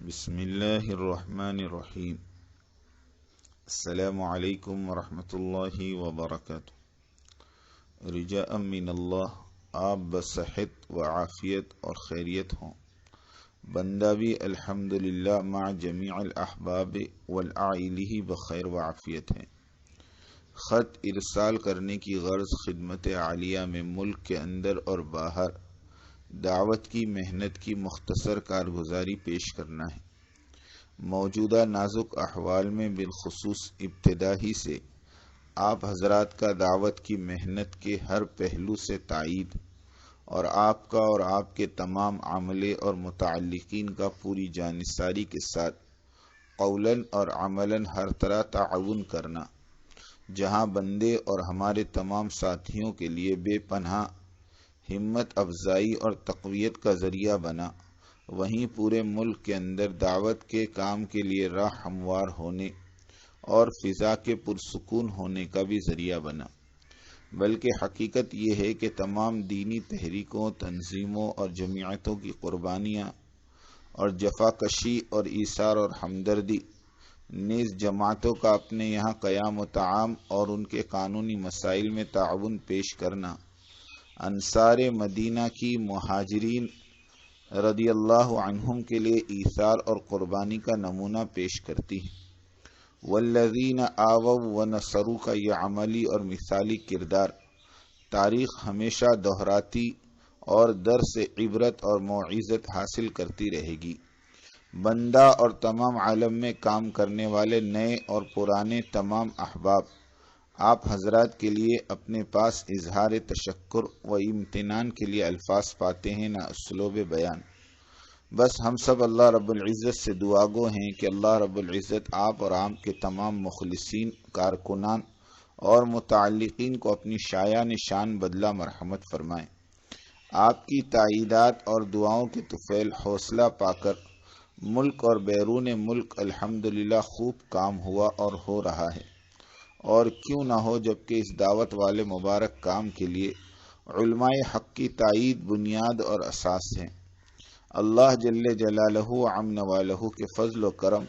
بسم اللہ الرحمن الرحیم۔ السلام علیکم ورحمۃ اللہ وبرکاتہ۔ رجاء من اللہ، آپ بصحت و عافیت اور خیریت ہوں، بندہ بھی الحمدللہ مع جمیع الاحباب والعائلہ بخیر و عافیت ہے۔ خط ارسال کرنے کی غرض خدمت عالیہ میں ملک کے اندر اور باہر دعوت کی محنت کی مختصر کارگزاری پیش کرنا ہے۔ موجودہ نازک احوال میں بالخصوص ابتدا ہی سے آپ حضرات کا دعوت کی محنت کے ہر پہلو سے تائید اور آپ کا اور آپ کے تمام عملے اور متعلقین کا پوری جانثاری کے ساتھ قولاً اور عملاً ہر طرح تعاون کرنا، جہاں بندے اور ہمارے تمام ساتھیوں کے لیے بے پناہ ہمت افزائی اور تقویت کا ذریعہ بنا، وہیں پورے ملک کے اندر دعوت کے کام کے لیے راہ ہموار ہونے اور فضا کے پرسکون ہونے کا بھی ذریعہ بنا۔ بلکہ حقیقت یہ ہے کہ تمام دینی تحریکوں، تنظیموں اور جمعیتوں کی قربانیاں اور جفاکشی اور ایثار اور ہمدردی، نیز جماعتوں کا اپنے یہاں قیام و طعام اور ان کے قانونی مسائل میں تعاون پیش کرنا، انصار مدینہ کی مہاجرین رضی اللہ عنہم کے لیے ایثار اور قربانی کا نمونہ پیش کرتی ہے۔ والذین آووا ونصروا کا یہ عملی اور مثالی کردار تاریخ ہمیشہ دہراتی اور درس عبرت اور موعظت حاصل کرتی رہے گی۔ بندہ اور تمام عالم میں کام کرنے والے نئے اور پرانے تمام احباب آپ حضرات کے لیے اپنے پاس اظہار تشکر و امتنان کے لیے الفاظ پاتے ہیں نہ اسلوب بیان۔ بس ہم سب اللہ رب العزت سے دعا گو ہیں کہ اللہ رب العزت آپ اور آپ کے تمام مخلصین، کارکنان اور متعلقین کو اپنی شایان شان بدلہ مرحمت فرمائیں۔ آپ کی تائیدات اور دعاؤں کے طفیل حوصلہ پا کر ملک اور بیرون ملک الحمدللہ خوب کام ہوا اور ہو رہا ہے، اور کیوں نہ ہو، جبکہ اس دعوت والے مبارک کام کے لیے علماء حق کی تائید بنیاد اور اساس ہیں۔ اللہ جل جلالہ عم نوالہ کے فضل و کرم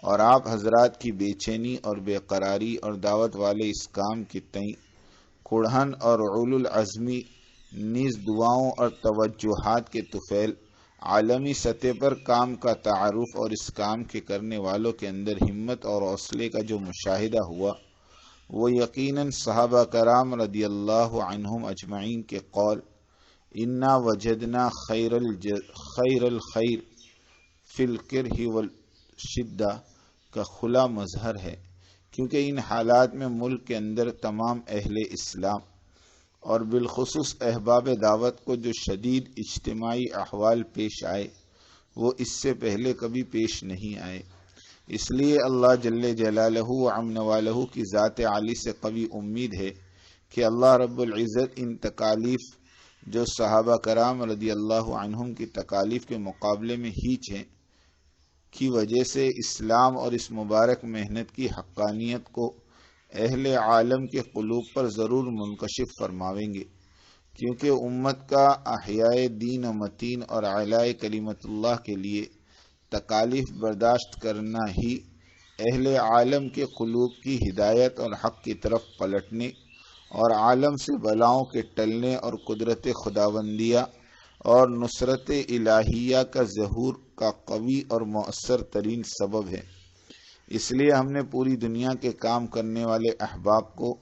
اور آپ حضرات کی بے چینی اور بے قراری اور دعوت والے اس کام کے تئیں کڑھن اور علو العزمی، نیز دعاؤں اور توجہات کے طفیل عالمی سطح پر کام کا تعارف اور اس کام کے کرنے والوں کے اندر ہمت اور حوصلے کا جو مشاہدہ ہوا، وہ یقیناً صحابہ کرام رضی اللہ عنہم اجمعین کے قول انا وجدنا خیر الخیر فی الکرہ والشدہ کا کھلا مظہر ہے، کیونکہ ان حالات میں ملک کے اندر تمام اہل اسلام اور بالخصوص احباب دعوت کو جو شدید اجتماعی احوال پیش آئے، وہ اس سے پہلے کبھی پیش نہیں آئے۔ اس لیے اللہ جل جلالہ عم نوالہ کی ذات عالی سے قوی امید ہے کہ اللہ رب العزت ان تکالیف جو صحابہ کرام رضی اللہ عنہم کی تکالیف کے مقابلے میں ہیچ ہیں کی وجہ سے اسلام اور اس مبارک محنت کی حقانیت کو اہل عالم کے قلوب پر ضرور منکشف فرماویں گے، کیونکہ امت کا احیاء دین و متین اور اعلاء کلمت اللہ کے لیے تکالیف برداشت کرنا ہی اہل عالم کے قلوب کی ہدایت اور حق کی طرف پلٹنے اور عالم سے بلاؤں کے ٹلنے اور قدرت خداوندیہ اور نصرت الہیہ کا ظہور کا قوی اور مؤثر ترین سبب ہے۔ اس لیے ہم نے پوری دنیا کے کام کرنے والے احباب کو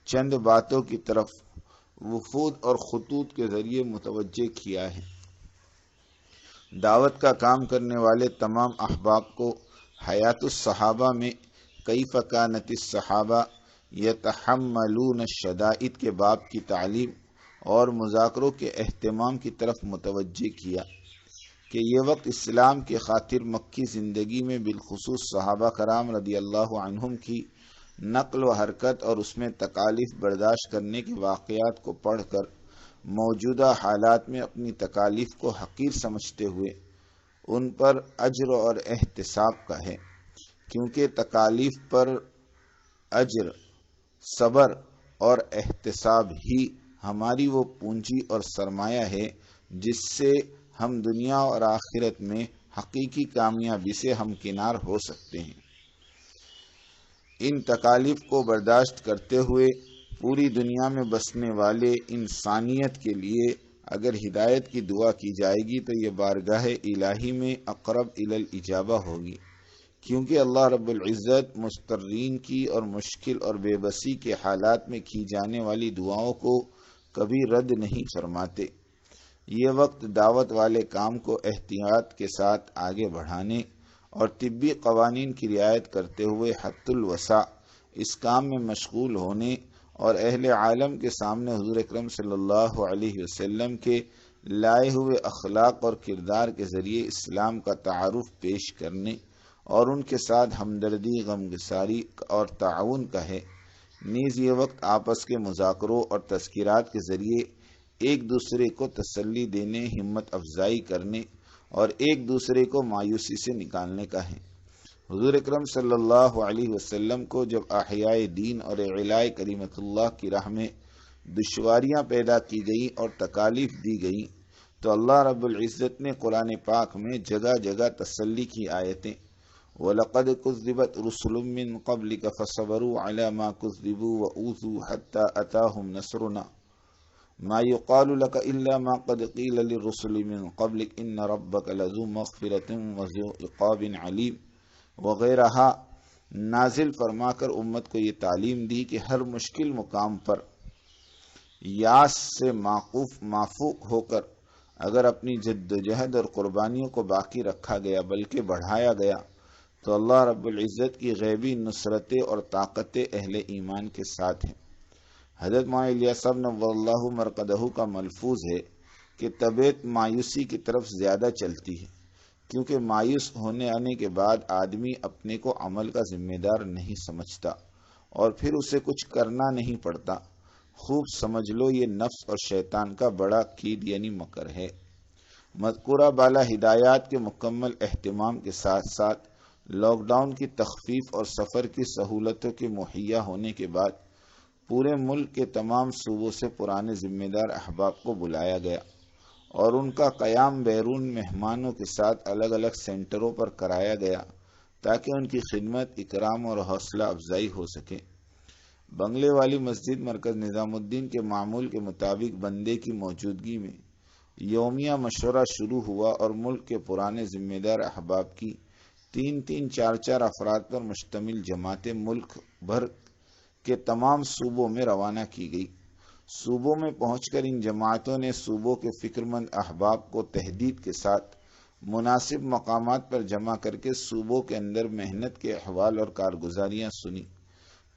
چند باتوں کی طرف وفود اور خطوط کے ذریعے متوجہ کیا ہے۔ دعوت کا کام کرنے والے تمام احباب کو حیات الصحابہ میں کیف کانت الصحابہ یتحملون الشدائد کے باب کی تعلیم اور مذاکروں کے اہتمام کی طرف متوجہ کیا کہ یہ وقت اسلام کی خاطر مکی زندگی میں بالخصوص صحابہ کرام رضی اللہ عنہم کی نقل و حرکت اور اس میں تکالیف برداشت کرنے کے واقعات کو پڑھ کر موجودہ حالات میں اپنی تکالیف کو حقیر سمجھتے ہوئے ان پر اجر اور احتساب کا ہے، کیونکہ تکالیف پر اجر، صبر اور احتساب ہی ہماری وہ پونجی اور سرمایہ ہے جس سے ہم دنیا اور آخرت میں حقیقی کامیابی سے ہمکنار ہو سکتے ہیں۔ ان تکالیف کو برداشت کرتے ہوئے پوری دنیا میں بسنے والے انسانیت کے لیے اگر ہدایت کی دعا کی جائے گی تو یہ بارگاہ الہی میں اقرب الی الاجابہ ہوگی، کیونکہ اللہ رب العزت مضطرین کی اور مشکل اور بے بسی کے حالات میں کی جانے والی دعاؤں کو کبھی رد نہیں فرماتے۔ یہ وقت دعوت والے کام کو احتیاط کے ساتھ آگے بڑھانے اور طبی قوانین کی رعایت کرتے ہوئے حد الوسع اس کام میں مشغول ہونے اور اہل عالم کے سامنے حضور اکرم صلی اللہ علیہ وسلم کے لائے ہوئے اخلاق اور کردار کے ذریعے اسلام کا تعارف پیش کرنے اور ان کے ساتھ ہمدردی، غمگساری اور تعاون کا ہے۔ نیز یہ وقت آپس کے مذاکروں اور تذکیرات کے ذریعے ایک دوسرے کو تسلی دینے، ہمت افزائی کرنے اور ایک دوسرے کو مایوسی سے نکالنے کا ہے۔ حضور اکرم صلی اللہ علیہ وسلم کو جب احیاء دین اور اعلاء کلمت اللہ کی راہ میں دشواریاں پیدا کی گئیں اور تکالیف دی گئیں تو اللہ رب العزت نے قرآن پاک میں جگہ جگہ تسلی کی آیتیں وَلَقَدْ كُذِّبَتْ رُسُلٌ مِّن قَبْلِكَ فَصَبَرُوا عَلَى مَا كُذِّبُوا وَأُوذُوا حَتَّى أَتَاهُمْ نَصْرُنَا مَا يُقَالُ لَكَ إِلَّا مَا قَدْ قِيلَ لِلرُّسُلِ مِّن قَبْلِكَ إِنَّ رَبَّكَ لَذُو مَغْفِرَةٍ وَذُو عِقَابٍ عَلِيمٍ وغیرہ نازل فرما کر امت کو یہ تعلیم دی کہ ہر مشکل مقام پر یاس سے مافوق ہو کر اگر اپنی جد و جہد اور قربانیوں کو باقی رکھا گیا بلکہ بڑھایا گیا تو اللہ رب العزت کی غیبی نصرتیں اور طاقتیں اہل ایمان کے ساتھ ہیں۔ حضرت مولانا الیاس صاحب نور اللہ مرقدہ کا ملفوظ ہے کہ طبیعت مایوسی کی طرف زیادہ چلتی ہے، کیونکہ مایوس ہونے آنے کے بعد آدمی اپنے کو عمل کا ذمہ دار نہیں سمجھتا اور پھر اسے کچھ کرنا نہیں پڑتا۔ خوب سمجھ لو یہ نفس اور شیطان کا بڑا کید یعنی مکر ہے۔ مذکورہ بالا ہدایات کے مکمل اہتمام کے ساتھ ساتھ لاک ڈاؤن کی تخفیف اور سفر کی سہولتوں کے مہیا ہونے کے بعد پورے ملک کے تمام صوبوں سے پرانے ذمہ دار احباب کو بلایا گیا اور ان کا قیام بیرون مہمانوں کے ساتھ الگ الگ سینٹروں پر کرایا گیا تاکہ ان کی خدمت، اکرام اور حوصلہ افزائی ہو سکے۔ بنگلے والی مسجد مرکز نظام الدین کے معمول کے مطابق بندے کی موجودگی میں یومیہ مشورہ شروع ہوا اور ملک کے پرانے ذمہ دار احباب کی 3-4 افراد پر مشتمل جماعتیں ملک بھر کے تمام صوبوں میں روانہ کی گئی۔ صوبوں میں پہنچ کر ان جماعتوں نے صوبوں کے فکر مند احباب کو تحدید کے ساتھ مناسب مقامات پر جمع کر کے صوبوں کے اندر محنت کے احوال اور کارگزاریاں سنی،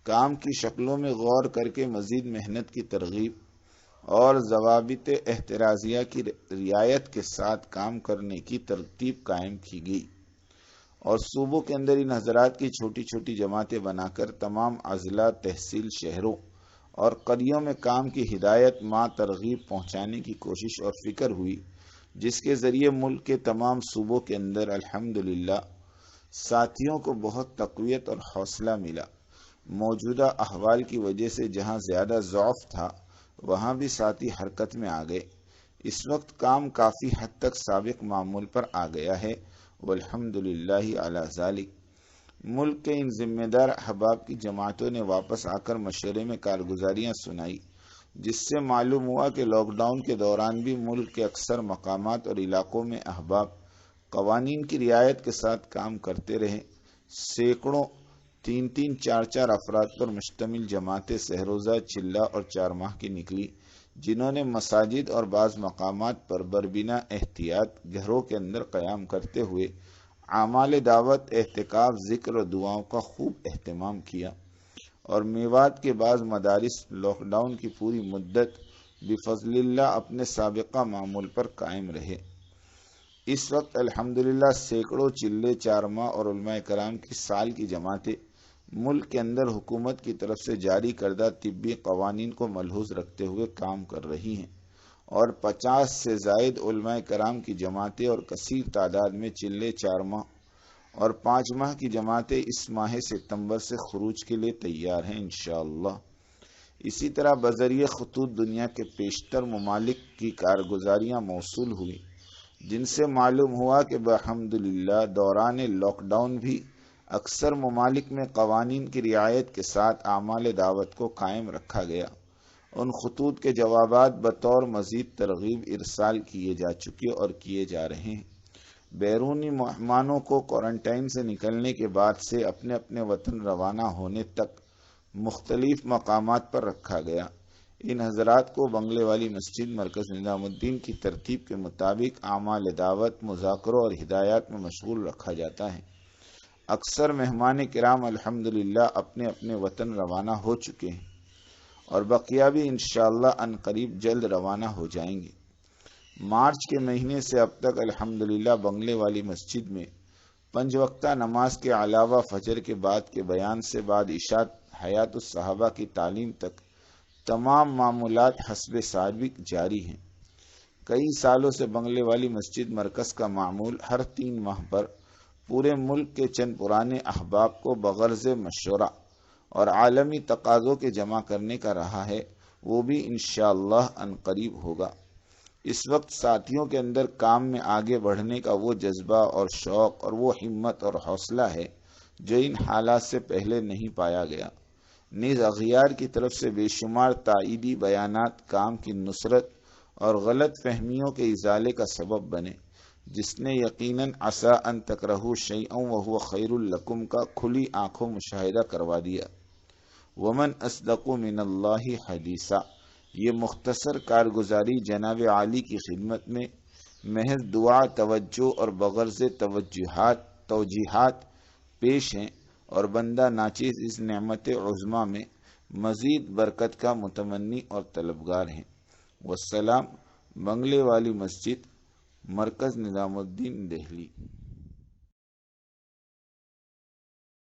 کام کی شکلوں میں غور کر کے مزید محنت کی ترغیب اور ضوابط احترازیہ کی رعایت کے ساتھ کام کرنے کی ترتیب قائم کی گئی اور صوبوں کے اندر ان حضرات کی چھوٹی چھوٹی جماعتیں بنا کر تمام اضلاع، تحصیل، شہروں اور قریوں میں کام کی ہدایت مع ترغیب پہنچانے کی کوشش اور فکر ہوئی، جس کے ذریعے ملک کے تمام صوبوں کے اندر الحمدللہ ساتھیوں کو بہت تقویت اور حوصلہ ملا۔ موجودہ احوال کی وجہ سے جہاں زیادہ ضعف تھا وہاں بھی ساتھی حرکت میں آ گئے۔ اس وقت کام کافی حد تک سابق معمول پر آ گیا ہے، والحمدللہ علی ذالک۔ ملک کے ان ذمہ دار احباب کی جماعتوں نے واپس آ کر مشورے میں کارگزاریاں سنائی، جس سے معلوم ہوا کہ لاک ڈاؤن کے دوران بھی ملک کے اکثر مقامات اور علاقوں میں احباب قوانین کی رعایت کے ساتھ کام کرتے رہے۔ سینکڑوں 3-4 افراد پر مشتمل جماعتیں سہروزہ، چلہ اور 4 ماہ کی نکلی، جنہوں نے مساجد اور بعض مقامات پر بربنا احتیاط گھروں کے اندر قیام کرتے ہوئے اعمال دعوت، اعتکاف، ذکر و دعاؤں کا خوب اہتمام کیا اور میوات کے بعض مدارس لاک ڈاؤن کی پوری مدت بفضل اللہ اپنے سابقہ معمول پر قائم رہے۔ اس وقت الحمدللہ سینکڑوں چلے، 4 ماہ اور علماء کرام کی سال کی جماعتیں ملک کے اندر حکومت کی طرف سے جاری کردہ طبی قوانین کو ملحوظ رکھتے ہوئے کام کر رہی ہیں اور 50 سے زائد علماء کرام کی جماعتیں اور کثیر تعداد میں چلے، 4 ماہ اور 5 ماہ کی جماعتیں اس ماہ ستمبر سے خروج کے لیے تیار ہیں انشاءاللہ۔ اسی طرح بذریعہ خطوط دنیا کے پیشتر ممالک کی کارگزاریاں موصول ہوئی، جن سے معلوم ہوا کہ بحمدللہ دوران لاک ڈاؤن بھی اکثر ممالک میں قوانین کی رعایت کے ساتھ اعمال دعوت کو قائم رکھا گیا۔ ان خطوط کے جوابات بطور مزید ترغیب ارسال کیے جا چکے اور کیے جا رہے ہیں۔ بیرونی مہمانوں کو کوارنٹائن سے نکلنے کے بعد سے اپنے اپنے وطن روانہ ہونے تک مختلف مقامات پر رکھا گیا۔ ان حضرات کو بنگلے والی مسجد مرکز نظام الدین کی ترتیب کے مطابق اعمال دعوت، مذاکروں اور ہدایات میں مشغول رکھا جاتا ہے۔ اکثر مہمان کرام الحمدللہ اپنے اپنے وطن روانہ ہو چکے ہیں اور بقیہ بھی انشاءاللہ ان قریب جلد روانہ ہو جائیں گے۔ مارچ کے مہینے سے اب تک الحمدللہ بنگلے والی مسجد میں 5 وقتہ نماز کے علاوہ فجر کے بعد کے بیان سے بعد عشاء حیات الصحابہ کی تعلیم تک تمام معمولات حسب سابق جاری ہیں۔ کئی سالوں سے بنگلے والی مسجد مرکز کا معمول ہر 3 ماہ پر پورے ملک کے چند پرانے احباب کو بغرض مشورہ اور عالمی تقاضوں کے جمع کرنے کا رہا ہے، وہ بھی انشاءاللہ ان قریب ہوگا۔ اس وقت ساتھیوں کے اندر کام میں آگے بڑھنے کا وہ جذبہ اور شوق اور وہ ہمت اور حوصلہ ہے جو ان حالات سے پہلے نہیں پایا گیا۔ نیز اغیار کی طرف سے بے شمار تائیدی بیانات کام کی نصرت اور غلط فہمیوں کے ازالے کا سبب بنے، جس نے یقیناً عسیٰ ان تکرہوا شیئا وہو خیر لکم کا کھلی آنکھوں مشاہدہ کروا دیا۔ ومن اصدق من اللہ حدیثا، یہ مختصر کارگزاری جناب عالی کی خدمت میں محض دعا، توجہ اور بغرض توجیحات پیش ہیں، اور بندہ ناچیز اس نعمت عظمیٰ میں مزید برکت کا متمنی اور طلبگار ہیں۔ والسلام، بنگلے والی مسجد، مرکز نظام الدین، دہلی۔